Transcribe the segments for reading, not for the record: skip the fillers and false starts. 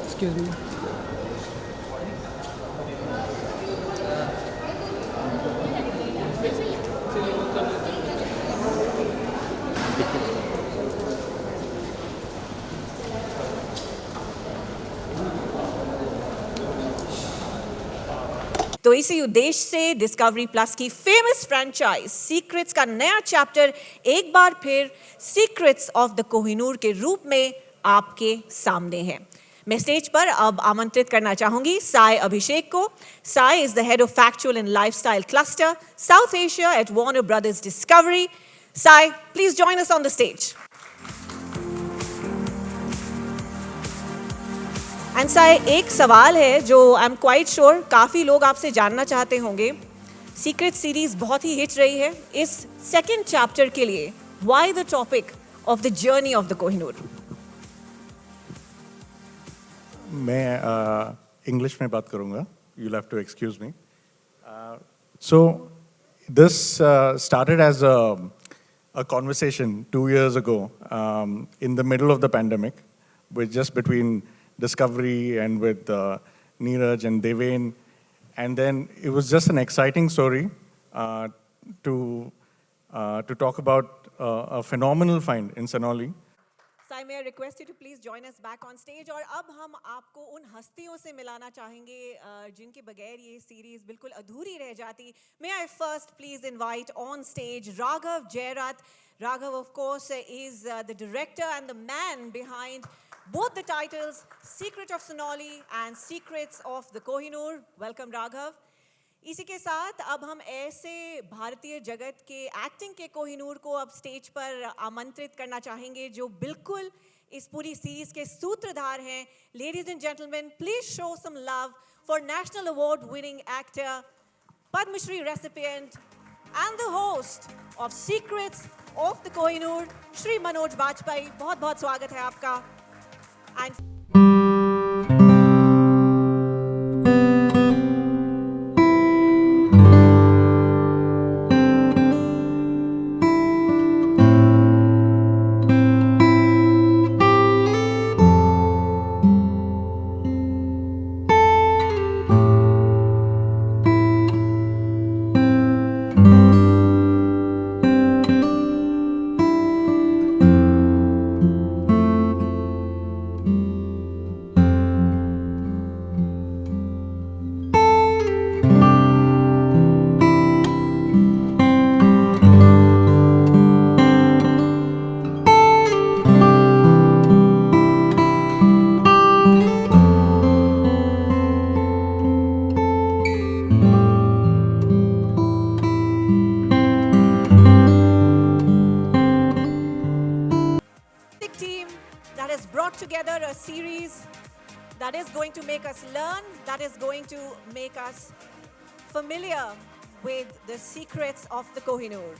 Excuse me. तो इसी उद्देश्य से डिस्कवरी प्लस की फेमस फ्रेंचाइज सीक्रेट्स का नया चैप्टर एक बार फिर सीक्रेट्स ऑफ द कोहिनूर के रूप में आपके सामने है। मैं स्टेज पर अब आमंत्रित करना चाहूंगी साई अभिषेक को। Sai is the head of factual and lifestyle cluster South Asia at Warner Brothers Discovery. Sai, please join us on the stage. And Sai, एक सवाल है जो आई एम क्वाइट श्योर काफ़ी लोग आपसे जानना चाहते होंगे। सीक्रेट सीरीज बहुत ही हिट रही है, इस सेकेंड चैप्टर के लिए why the topic of the journey of the Kohinoor? मैं इंग्लिश में बात करूंगा, you'll have to excuse me. So this started as a conversation 2 years ago in the middle of the pandemic, with just between Discovery and with Neeraj and Deven, and then it was just an exciting story to talk about a phenomenal find in Sanoli. Sai, may I request you to please join us back on stage। और अब हम आपको उन हस्तियों से मिलाना चाहेंगे जिनके बगैर ये सीरीज बिल्कुल अधूरी रह जाती। May I first please invite on stage Raghav Jairat। Raghav, of course, is the director and the man behind both the titles Secret of Sanoli and Secrets of the Kohinoor। Welcome, Raghav। इसी के साथ अब हम ऐसे भारतीय जगत के acting के कोहिनूर को अब स्टेज पर आमंत्रित करना चाहेंगे जो बिल्कुल इस पूरी सीरीज के सूत्रधार हैं। Ladies and gentleman, please show some love for national award winning actor, Padmashri recipient and the host of secrets of the Kohinoor, Shri Manoj Bajpayee. बहुत बहुत स्वागत है आपका। And together a series that is going to make us learn, that is going to make us familiar with the secrets of the Kohinoor.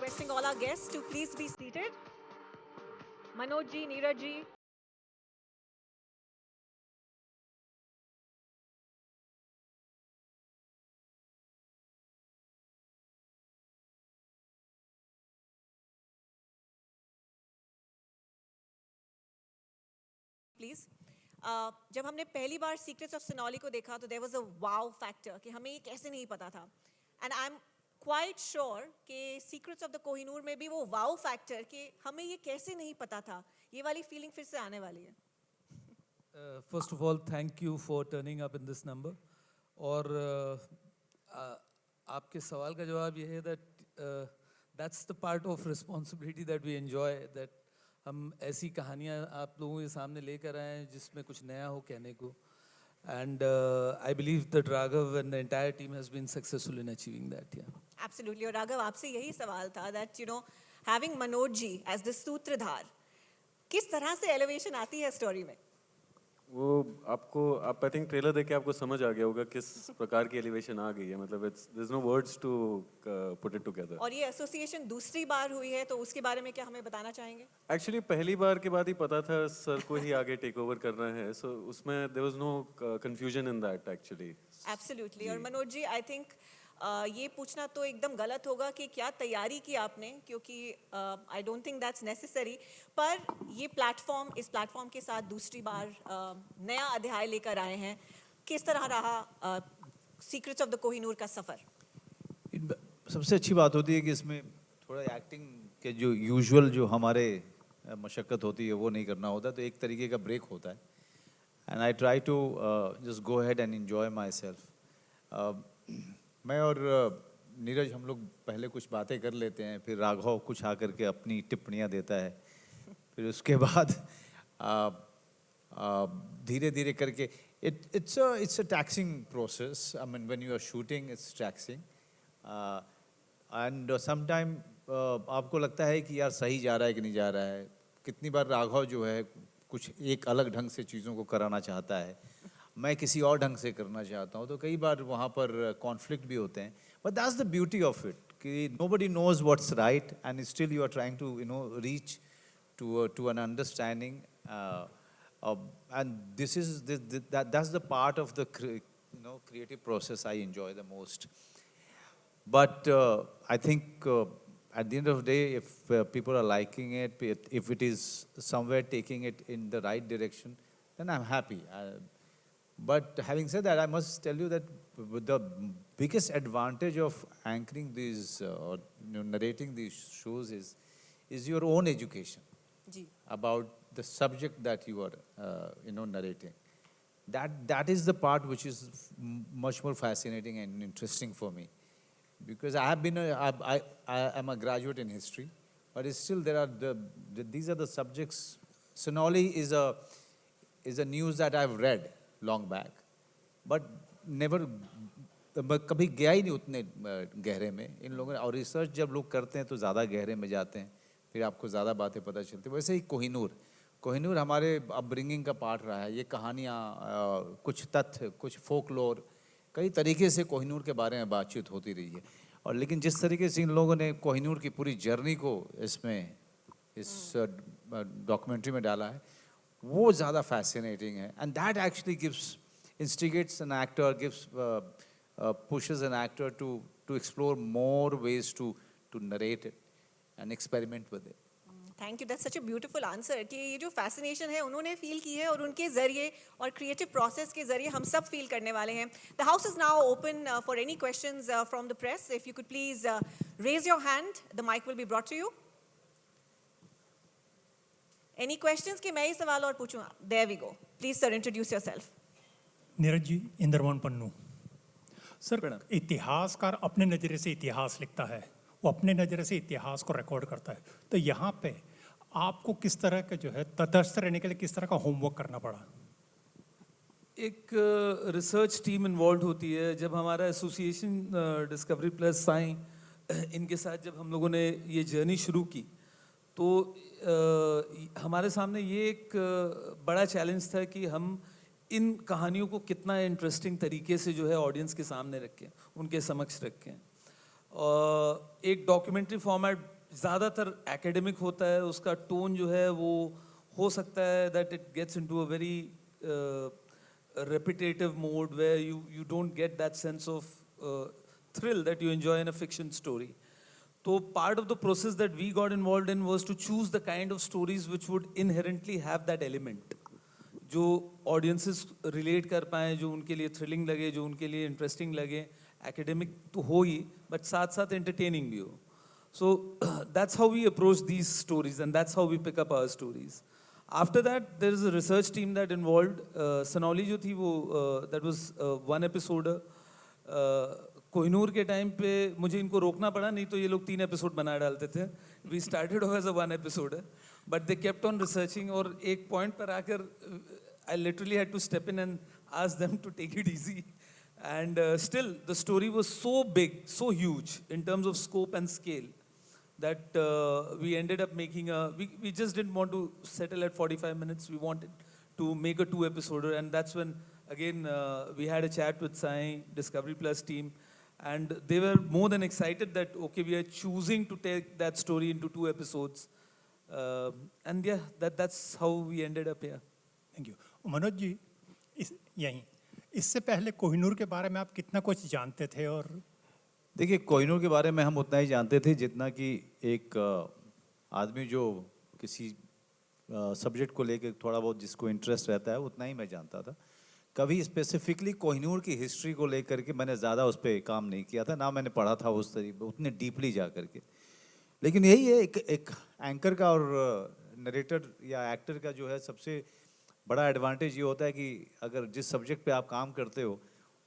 requesting all our guests to please be seated. Manoj ji, Neeraj ji. Please जब हमने पहली बार secrets of सिनोली को देखा तो there was a wow factor कि हमें ये कैसे नहीं पता था and I am quite sure कि सीक्रेट्स ऑफ द कोहिनूर में भी वो वाव फैक्टर कि हमें ये कैसे नहीं पता था, ये वाली फीलिंग फिर से आने वाली है. First of all, thank you for turning up in this number. और आपके सवाल का जवाब ये है that that's the part of responsibility that we enjoy, that हम ऐसी कहानियाँ आप लोगों के सामने लेकर आए हैं जिसमें कुछ नया हो कहने को. And I believe that Raghav and the entire team has been successful in achieving that. Yeah. Absolutely. और राघव आपसे यही सवाल था that you know having Manoj ji as the सूत्रधार, किस तरह से एलिवेशन आती है स्टोरी में? वो आपको आप आई थिंक ट्रेलर देख के आपको समझ आ गया होगा किस प्रकार की एलिवेशन आ गई है. मतलब it's there is no words to put it together. और ये एसोसिएशन दूसरी बार हुई है तो उसके बारे में क्या हमें बताना चाहेंगे? एक्चुअली पहली बार के बाद ही पता था सर को ही आगे टेक ओवर करना है. सो उसमें there was no confusion in that actually. Absolutely. और मनोज जी आई थिंक ये पूछना तो एकदम गलत होगा कि क्या तैयारी की आपने, क्योंकि I don't think that's necessary, पर ये प्लेटफॉर्म, इस प्लेटफॉर्म के साथ दूसरी बार नया अध्याय लेकर आए हैं. किस तरह रहा सीक्रेट्स ऑफ द कोहिनूर का सफर? सबसे अच्छी बात होती है कि इसमें थोड़ा एक्टिंग के जो यूजुअल जो हमारे मशक्क़त होती है वो नहीं करना होता, तो एक तरीके का ब्रेक होता है. And I try to just go ahead and enjoy myself. मैं और नीरज हम लोग पहले कुछ बातें कर लेते हैं, फिर राघव कुछ आकर के अपनी टिप्पणियाँ देता है, फिर उसके बाद धीरे धीरे करके it's a taxing process. I mean, when you are shooting, it's taxing. And sometime आपको लगता है कि यार सही जा रहा है कि नहीं जा रहा है. कितनी बार राघव जो है कुछ एक अलग ढंग से चीज़ों को कराना चाहता है, मैं किसी और ढंग से करना चाहता हूँ, तो कई बार वहाँ पर कॉन्फ्लिक्ट भी होते हैं. But that's the beauty of it कि nobody knows what's right and still you are trying to reach to an understanding. And that's the part of the creative process I enjoy the most. But I think at the end of the day, if people are liking it, if it is somewhere taking it in the right direction, then I'm happy. But having said that, I must tell you that the biggest advantage of anchoring these or narrating these shows is your own education about the subject that you are narrating. That is the part which is much more fascinating and interesting for me, because I am a graduate in history, but still these are the subjects. Sinoli is a news that I've read long back, but never कभी गया ही नहीं उतने गहरे में इन लोगों ने. और research जब लोग करते हैं तो ज़्यादा गहरे में जाते हैं, फिर आपको ज़्यादा बातें पता चलती हैं. वैसे ही कोहिनूर हमारे अपब्रिंगिंग का पार्ट रहा है. ये कहानियाँ, कुछ तथ्य, कुछ फोकलोर, कई तरीके से कोहिनूर के बारे में बातचीत होती रही है. और लेकिन जिस तरीके से इन लोगों ने कोहिनूर की पूरी जर्नी को इस डॉक्यूमेंट्री में डाला है, वो ज़्यादा फैसिनेटिंग है. And that actually gives instigates an actor, pushes an actor to explore more ways to narrate it and experiment with it. Thank you. That's such a beautiful answer कि ये जो फैसिनेशन है उन्होंने फील की है और उनके जरिए और क्रिएटिव प्रोसेस के जरिए हम सब फील करने वाले हैं. The house is now open for any questions from the press. If you could please raise your hand, the mike will be brought to you. Any questions? कि मैं ही सवाल और पूछूं? There we go. Please sir, introduce yourself. Neeraj ji, Indravan Pannu. Sir, इतिहासकार अपने नज़रिए से इतिहास लिखता है, वो अपने नज़रिए से इतिहास को रिकॉर्ड करता है. तो यहाँ पे आपको किस तरह का जो है तटस्थ रहने के लिए किस तरह का होमवर्क करना पड़ा? एक रिसर्च टीम इन्वॉल्व होती है. जब हमारा एसोसिएशन डिस्कवरी प्लस साई, इनके साथ जब हम लोगों ने ये जर्नी शुरू की, तो हमारे सामने ये एक बड़ा चैलेंज था कि हम इन कहानियों को कितना इंटरेस्टिंग तरीके से जो है ऑडियंस के सामने रखें, उनके समक्ष रखें. एक डॉक्यूमेंट्री फॉर्मेट ज़्यादातर एकेडमिक होता है, उसका टोन जो है वो हो सकता है that it gets into a very repetitive mode where you don't get that sense of thrill that you enjoy in a fiction story. So part of the process that we got involved in was to choose the kind of stories which would inherently have that element, जो audiences relate कर पाएं, जो उनके लिए thrilling लगे, जो उनके लिए interesting लगे, academic तो हो ही, but साथ साथ entertaining भी हो. So that's how we approach these stories and that's how we pick up our stories. After that, there is a research team that involved. Sonali जो थी वो that was one episode. Kohinoor के time पे मुझे इनको रोकना पड़ा, नहीं तो ये लोग 3 एपिसोड बना डालते थे. We started off as a 1 episode, but they kept on researching और एक point पर आकर I literally had to step in and ask them to take it easy. And still, the story was so big, so huge in terms of scope and scale, that we ended up making we just didn't want to settle at 45 minutes. We wanted to make a 2-episoder, and that's when again we had a chat with Sai Discovery Plus team, and they were more than excited that okay, we are choosing to take that story into 2 episodes, and yeah, that's how we ended up here. Thank you. Manoj ji, इससे पहले कोहिनूर के बारे में आप कितना कुछ जानते थे? और देखिए, कोहिनूर के बारे में हम उतना ही जानते थे जितना कि एक आदमी जो किसी सब्जेक्ट को लेकर थोड़ा बहुत जिसको इंटरेस्ट रहता है उतना ही मैं जानता था. कभी स्पेसिफिकली कोहिनूर की हिस्ट्री को लेकर के मैंने ज़्यादा उस पर काम नहीं किया था, ना मैंने पढ़ा था उस तरीके उतने डीपली जा करके. लेकिन यही है एक एंकर का और नरेटर या एक्टर का जो है सबसे बड़ा एडवांटेज ये होता है कि अगर जिस सब्जेक्ट पे आप काम करते हो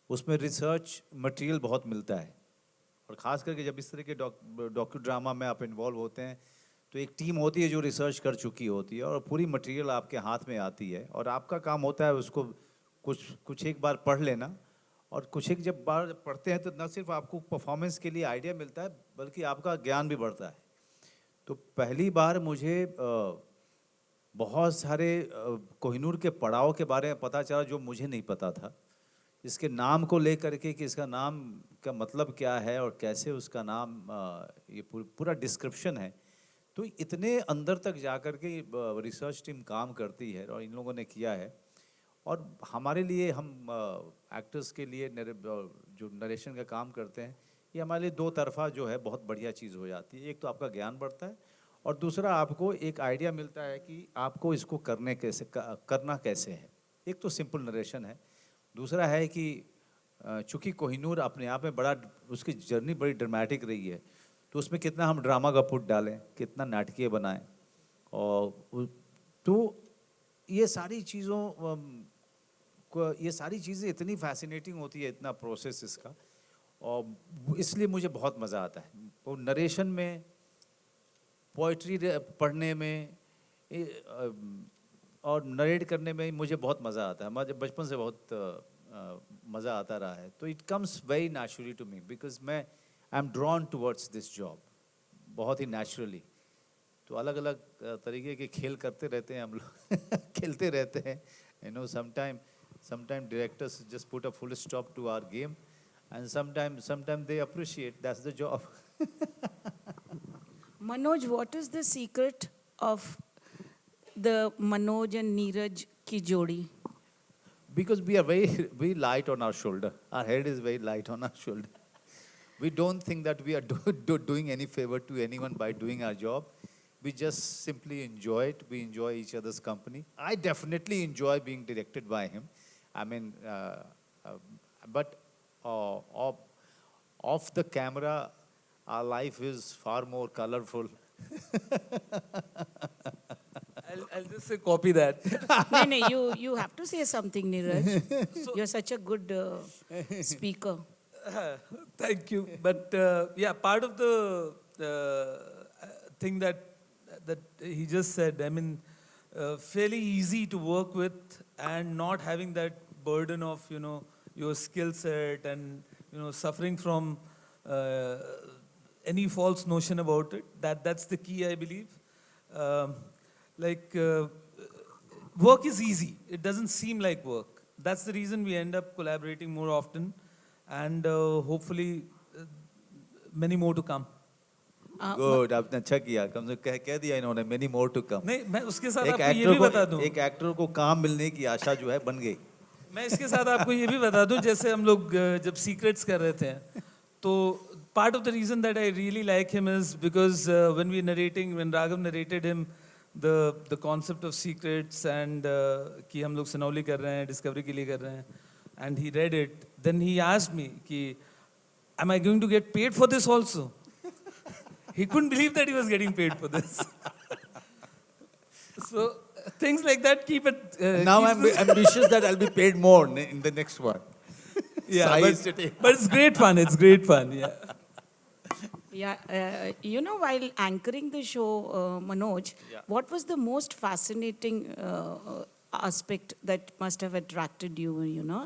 उसमें रिसर्च मटेरियल बहुत मिलता है, और ख़ास करके जब इस तरह के डॉक्यू ड्रामा में आप इन्वॉल्व होते हैं तो एक टीम होती है जो रिसर्च कर चुकी होती है और पूरी मटेरियल आपके हाथ में आती है, और आपका काम होता है उसको कुछ एक बार पढ़ लेना, और कुछ एक जब बार पढ़ते हैं तो न सिर्फ आपको परफॉर्मेंस के लिए आइडिया मिलता है बल्कि आपका ज्ञान भी बढ़ता है. तो पहली बार मुझे बहुत सारे कोहिनूर के पड़ाव के बारे में पता चला जो मुझे नहीं पता था. इसके नाम को लेकर के कि इसका नाम का मतलब क्या है और कैसे उसका नाम ये पूरा डिस्क्रिप्शन है. तो इतने अंदर तक जा कर के रिसर्च टीम काम करती है और इन लोगों ने किया है. और हमारे लिए, हम एक्टर्स के लिए जो नरेशन का काम करते हैं, ये हमारे लिए 2 तरफा जो है बहुत बढ़िया चीज़ हो जाती है. एक तो आपका ज्ञान बढ़ता है और दूसरा आपको एक आइडिया मिलता है कि आपको इसको करना कैसे है. एक तो सिंपल नरेशन है, दूसरा है कि चूँकि कोहिनूर अपने आप में बड़ा, उसकी जर्नी बड़ी ड्रामेटिक रही है, तो उसमें कितना हम ड्रामा का पुट डालें, कितना नाटकीय बनाएं, और तो ये सारी चीज़ें इतनी फैसिनेटिंग होती है, इतना प्रोसेस इसका, और इसलिए मुझे बहुत मज़ा आता है. वो नरेशन में, पोइट्री पढ़ने में और नरेट करने में मुझे बहुत मज़ा आता है. मुझे बचपन से बहुत मज़ा आता रहा है. तो it comes very naturally to me because I am drawn towards this job बहुत ही नेचुरली. तो अलग अलग तरीके के खेल करते रहते हैं हम लोग खेलते रहते हैं. You know, sometime directors just put a full stop to our game, and sometime they appreciate, that's the job. Manoj, what is the secret of the Manoj and Neeraj ki jodi? Because we are very light on our shoulder. Our head is very light on our shoulder. We don't think that we are doing any favor to anyone by doing our job. We just simply enjoy it. We enjoy each other's company. I definitely enjoy being directed by him. I mean, but off the camera, our life is far more colorful. I'll just say copy that. No, you have to say something, Neeraj. You're such a good speaker. Thank you. But yeah, part of the thing that he just said, I mean, fairly easy to work with and not having that burden of, you know, your skill set and, you know, suffering from any false notion about it. That's the key, I believe. Work is easy. It doesn't seem like work. That's the reason we end up collaborating more often, and hopefully many more to come. Good, आपने अच्छा किया, कम से कम कह दिया इन्होंने, many more to come. नहीं, मैं उसके साथ एक आपको ये एक्टर भी बता दूं, को, एक एक्टर को काम मिलने की आशा जो है बन गई। मैं इसके साथ आपको ये भी बता दूं, जैसे हम लोग जब सीक्रेट्स कर रहे थे, तो part of the reason that I really like him is because when we narrating, when Raghav narrated him the concept of secrets and कि हम लोग सनौली कर रहे हैं, डिस्कवरी के लिए कर रहे हैं, and he read it, then he asked me कि am I going to get paid for this also? He couldn't believe that he was getting paid for this. So things like that keep it. Now keeps I'm this- ambitious that I'll be paid more in the next one. yeah, Sai but, City. but it's great fun. It's great fun. Yeah. Yeah, you know, while anchoring the show, Manoj, what was the most fascinating aspect that must have attracted you, you know?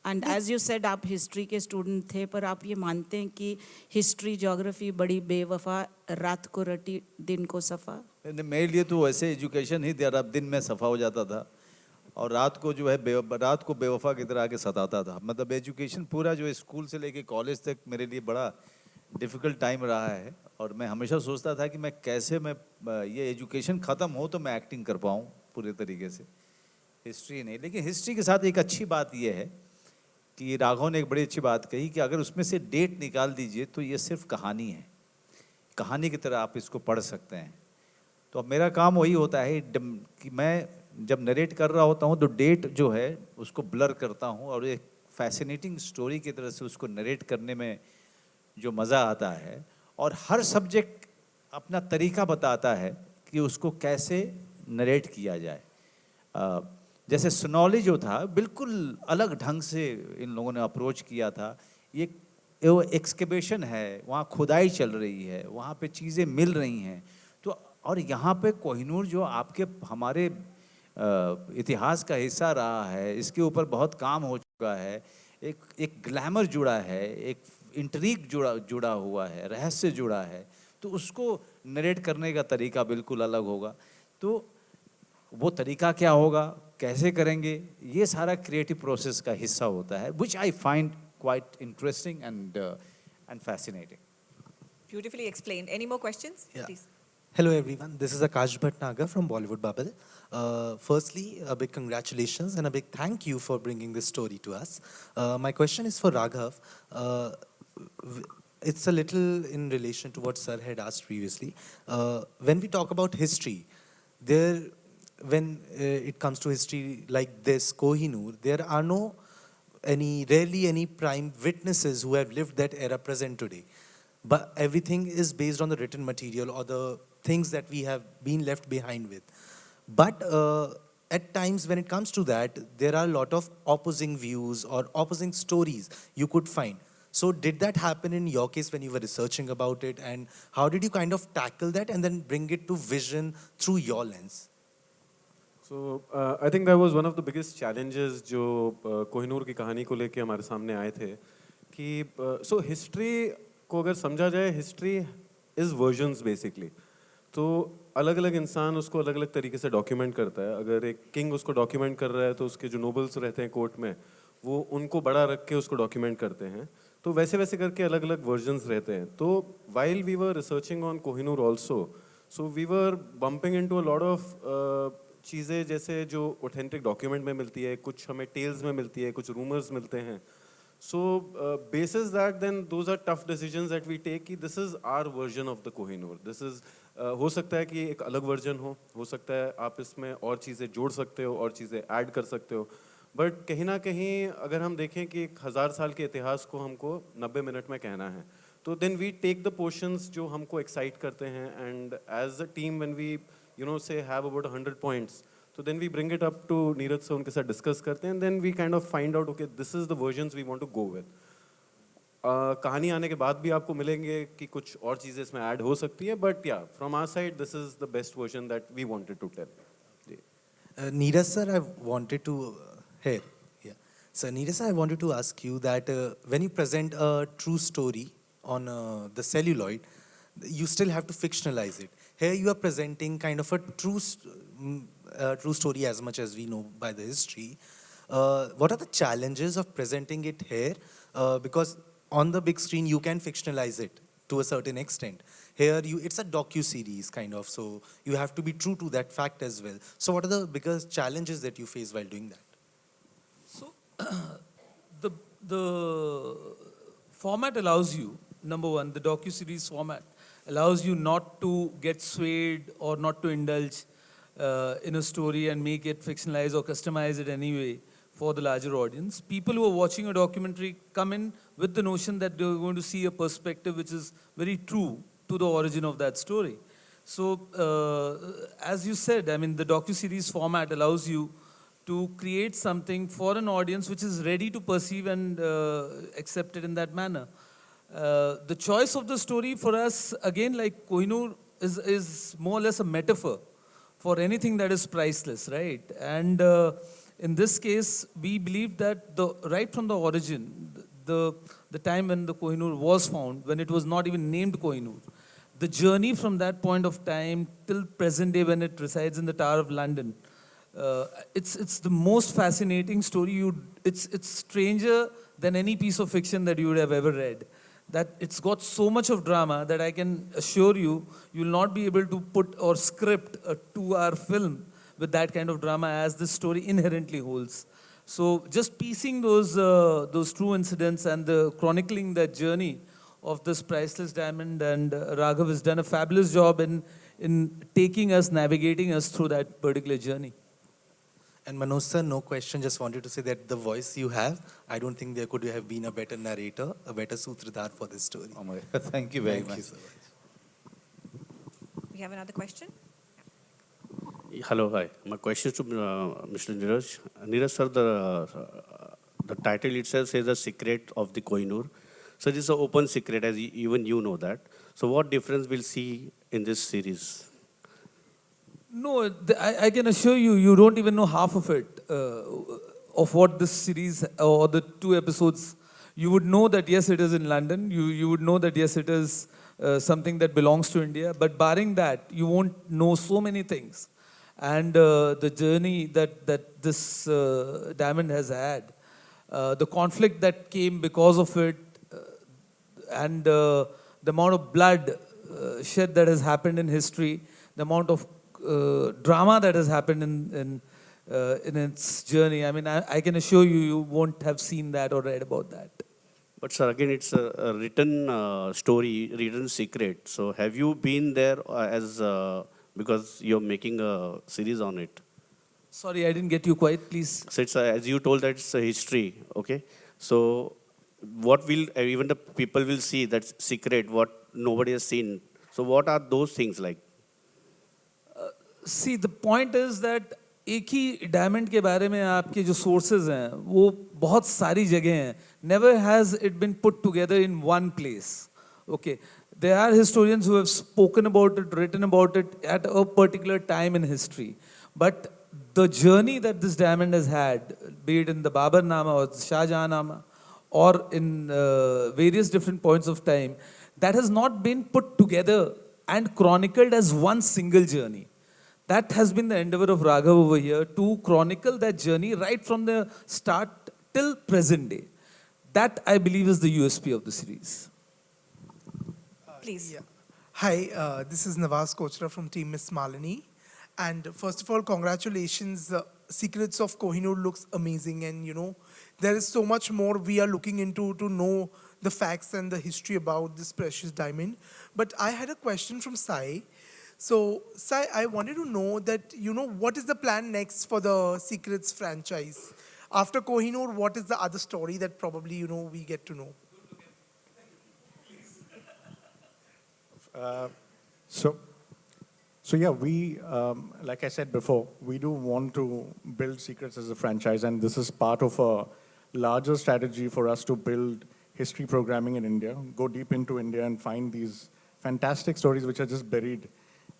And as you said, आप history के student थे, पर आप ये मानते हैं कि history geography बड़ी बेवफा, रात को रटी दिन को सफा? मेरे लिए तो वैसे एजुकेशन ही दिया, दिन में सफा हो जाता था और रात को जो है रात को बेवफा की तरह आके सताता था। मतलब एजुकेशन पूरा जो स्कूल से लेके कॉलेज तक मेरे लिए बड़ा डिफ़िकल्ट टाइम रहा है और मैं हमेशा सोचता था कि मैं कैसे मैं ये एजुकेशन ख़त्म हो तो मैं एक्टिंग कर पाऊँ पूरे तरीके से, हिस्ट्री नहीं। लेकिन हिस्ट्री के साथ एक अच्छी बात यह है कि राघव ने एक बड़ी अच्छी बात कही कि अगर उसमें से डेट निकाल दीजिए तो ये सिर्फ कहानी है, कहानी की तरह आप इसको पढ़ सकते हैं। तो अब मेरा काम वही होता है कि मैं जब नरेट कर रहा होता हूँ तो डेट जो है उसको ब्लर करता हूँ और एक फैसिनेटिंग स्टोरी की तरह से उसको नरेट करने में जो मज़ा आता है, और हर सब्जेक्ट अपना तरीका बताता है कि उसको कैसे नरेट किया जाए। जैसे सनौली जो था बिल्कुल अलग ढंग से इन लोगों ने अप्रोच किया था। ये वो एक्सकेवेशन है, वहाँ खुदाई चल रही है, वहाँ पे चीज़ें मिल रही हैं। तो और यहाँ पे कोहिनूर जो आपके हमारे इतिहास का हिस्सा रहा है, इसके ऊपर बहुत काम हो चुका है, एक ग्लैमर जुड़ा है, एक इंट्रीग जुड़ा हुआ है, रहस्य जुड़ा है, तो उसको नरेट करने का तरीका बिल्कुल अलग होगा। तो वो तरीका क्या होगा, कैसे करेंगे, ये सारा क्रिएटिव प्रोसेस का हिस्सा होता है, which I find quite interesting and fascinating. Beautifully explained. Any more questions? Yeah. Please. Hello everyone, this is Akash Bhatnagar from Bollywood Bubble. Firstly, a big congratulations and a big thank you for bringing this story to us. My question is for Raghav. It's a little in relation to what Sir had asked previously. When we talk about history, when it comes to history like this, Kohinoor, there are rarely any prime witnesses who have lived that era present today. But everything is based on the written material or the things that we have been left behind with. But at times when it comes to that, there are a lot of opposing views or opposing stories you could find. So did that happen in your case when you were researching about it, and how did you kind of tackle that and then bring it to vision through your lens? So I think that was one of the biggest challenges जो कोहिनूर की कहानी को लेके हमारे सामने आए थे कि so history को अगर समझा जाए, history is versions basically. तो अलग अलग इंसान उसको अलग अलग तरीके से डॉक्यूमेंट करता है। अगर एक किंग उसको डॉक्यूमेंट कर रहा है तो उसके जो नोबल्स रहते हैं कोर्ट में, वो उनको बड़ा रख के उसको डॉक्यूमेंट करते हैं। तो वैसे वैसे करके अलग अलग वर्जन्स रहते हैं। तो while we were researching on Kohinoor also, so we were bumping into a lot of चीज़ें जैसे जो ऑथेंटिक डॉक्यूमेंट में मिलती है, कुछ हमें टेल्स में मिलती है, कुछ रूमर्स मिलते हैं। So basis that then those are tough decisions that we take कि this is our version of the Kohinoor. This is हो सकता है कि एक अलग वर्जन हो सकता है आप इसमें और चीज़ें जोड़ सकते हो और चीज़ें ऐड कर सकते हो, बट कहीं ना कहीं अगर हम देखें कि 1000 साल के इतिहास को हमको 90 मिनट में कहना है, तो then we take the portions जो हमको एक्साइट करते हैं, and as a team when we say have about 100 points, so then we bring it up to Neeraj sir, उनके साथ discuss करते हैं, and then we kind of find out okay this is the versions we want to go with. कहानी आने के बाद भी आपको मिलेंगे कि कुछ और चीज़ें इसमें ऐड हो सकती है, but yeah, from our side this is the best version that we wanted to tell. Neeraj sir, I wanted to So Neeraj sir, I wanted to ask you that when you present a true story on the celluloid, you still have to fictionalize it. Here you are presenting kind of a true story as much as we know by the history. What are the challenges of presenting it here? Because on the big screen you can fictionalize it. to a certain extent. Here, it's a docu-series kind of, so you have to be true to that fact as well. So what are the biggest challenges that you face while doing that? So the format allows you, number one, the docu-series format allows you not to get swayed or not to indulge in a story and make it fictionalize or customize it anyway for the larger audience. People who are watching a documentary come in with the notion that they're going to see a perspective which is very true to the origin of that story. So, as you said, I mean, the docu-series format allows you to create something for an audience which is ready to perceive and accept it in that manner. The choice of the story for us, again, like Kohinoor, is more or less a metaphor for anything that is priceless, right? And in this case, we believe that right from the origin, the time when the Kohinoor was found, when it was not even named Kohinoor, the journey from that point of time till present day when it resides in the Tower of London, it's the most fascinating story. It's stranger than any piece of fiction that you would have ever read. That it's got so much of drama that I can assure you, you'll not be able to put or script a 2-hour film with that kind of drama as this story inherently holds. So just piecing those true incidents and the chronicling that journey of this priceless diamond, and Raghav has done a fabulous job in taking us, navigating us through that particular journey. And Manoj sir, no question, just wanted to say that the voice you have, I don't think there could have been a better narrator, a better Sutradhar for this story. Oh my God. Thank you very Thank much. you so much. We have another question. Hello, hi. My question is to Mr. Neeraj. Neeraj sir, the title itself says The Secret of the Kohinoor. So this is an open secret, as even you know that. So what difference we'll see in this series? No, I can assure you, you don't even know half of it, of what this series or the 2 episodes. You would know that yes, it is in London. You would know that yes, it is something that belongs to India. But barring that, you won't know so many things. And the journey that this diamond has had, the conflict that came because of it, and the amount of blood shed that has happened in history, the amount of drama that has happened in its journey. I mean, I can assure you, you won't have seen that or read about that. But sir, again, it's a written story, written secret. So have you been there because you're making a series on it? Sorry, I didn't get you quite, please. So it's as you told that it's a history, okay? So what will, even the people will see that's secret, what nobody has seen. So what are those things like? See, the point is that एक ही diamond के बारे में आपके जो sources हैं वो बहुत सारी जगह हैं. Never has it been put together in one place. Okay, there are historians who have spoken about it, written about it at a particular time in history. But the journey that this diamond has had, be it in the Babarnama or the Shah Jahanama, or in various different points of time, that has not been put together and chronicled as one single journey. That has been the endeavor of Raghav over here, to chronicle that journey right from the start till present day. That, I believe, is the USP of the series. Please. Yeah. Hi, this is Nawaz Kochra from Team Miss Malini. And first of all, congratulations. Secrets of Kohinoor looks amazing. And, you know, there is so much more we are looking into to know the facts and the history about this precious diamond. But I had a question from Sai. So, Sai, I wanted to know that, you know, what is the plan next for the Secrets franchise? After Kohinoor, what is the other story that probably, you know, we get to know? So yeah, we, like I said before, we do want to build Secrets as a franchise, and this is part of a larger strategy for us to build history programming in India, go deep into India and find these fantastic stories which are just buried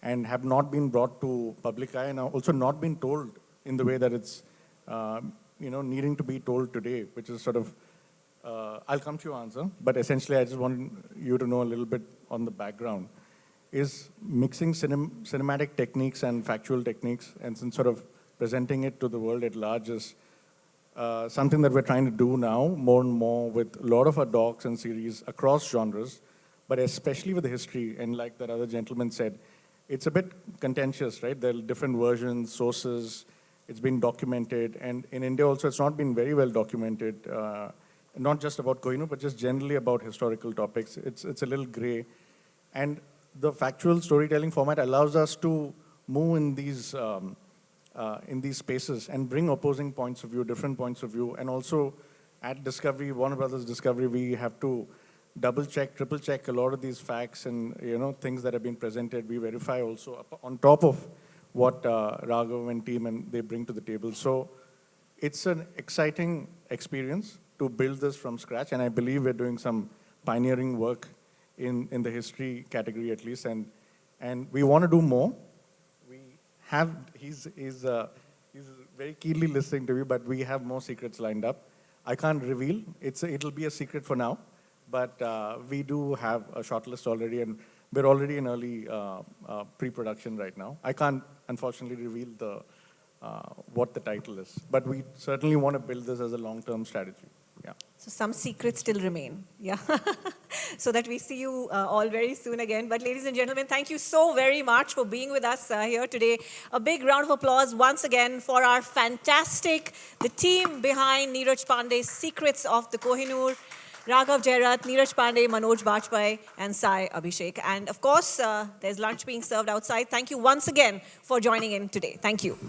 and have not been brought to public eye, and are also not been told in the way that it's, needing to be told today, which is sort of, I'll come to your answer, but essentially I just want you to know a little bit on the background, is mixing cinematic techniques and factual techniques and sort of presenting it to the world at large is something that we're trying to do now more and more with a lot of our docs and series across genres, but especially with the history, and like that other gentleman said, it's a bit contentious, right? There are different versions, sources, it's been documented, and in India also it's not been very well documented, not just about Kohinoor, but just generally about historical topics. It's a little gray. And the factual storytelling format allows us to move in these spaces and bring opposing points of view, different points of view, and also at Discovery, Warner Brothers Discovery, we have to double check, triple check a lot of these facts and things that have been presented. We verify also on top of what Raghav and team and they bring to the table. So it's an exciting experience to build this from scratch, and I believe we're doing some pioneering work in the history category at least, and we want to do more. We have he's very keenly listening to me, but we have more secrets lined up. I can't reveal. It'll be a secret for now, but we do have a shortlist already, and we're already in early pre-production right now. I can't unfortunately reveal what the title is, but we certainly want to build this as a long-term strategy. Yeah. So some secrets still remain, yeah. So that we see you all very soon again. But ladies and gentlemen, thank you so very much for being with us here today. A big round of applause once again for our the team behind Neeraj Pandey's Secrets of the Kohinoor. Raghav Jairat, Neeraj Pandey, Manoj Bajpai, and Sai Abhishek. And of course, there's lunch being served outside. Thank you once again for joining in today. Thank you.